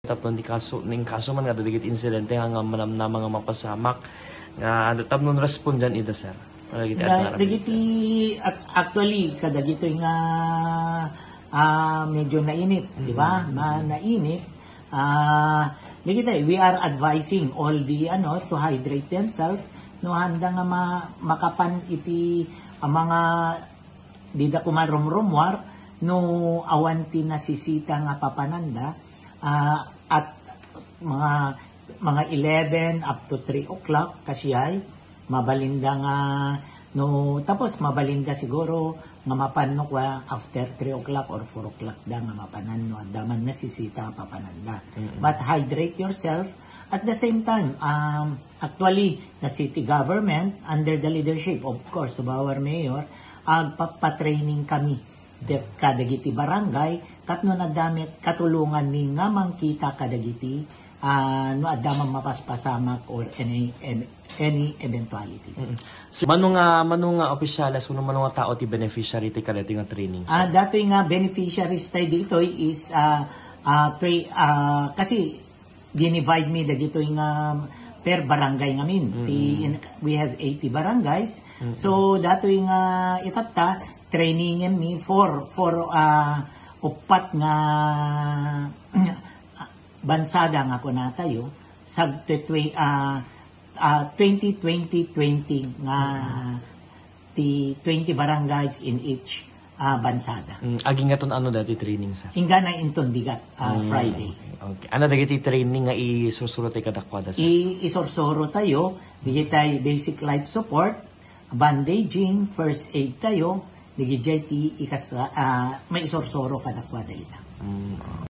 tapno ni kaso man nga dadigit insidente hanggang manam na mga mapasamak nga tapno respondyan ida sir. Dagiti actually kadagito nga medyo nainit, di ba? Nainit. We are advising all the to hydrate themselves no handa nga makapan iti mga dida kumarumrumwar no awanti nasisita nga papananda at mga 11 up to 3 o'clock kasiyay mabalinda nga no tapos mabalinda siguro nga mapanno kwa after 3 o'clock or 4 o'clock da nga mapanan no daman nasisita papananda. But hydrate yourself at the same time. Actually the city government under the leadership of course of our mayor agpapatraining kami kadagiti barangay katno nadamit katulungan ni nga mangkita kadagiti no adamang mapaspasamak or any eventualities. So manung opisyalis kuno manung tao ti beneficiary ti kadati nga training. Dato nga beneficiaries tayo dito is kasi dinivide me dagito nga per barangay ngamin. We have 80 barangays. So dato nga itata trainingen mi for upat nga bansada nga ko na tayo sa 2020 nga ti 20 barangays in each bansada. Aging nga ton ano dati training sa? Inga na inton digat Friday. Okay. Ano dagiti training nga isusuro tayo kadakwada sa? Isursuro tayo, digitay basic life support, bandaging, first aid tayo, digitay ti may isursuro kadakwada ita.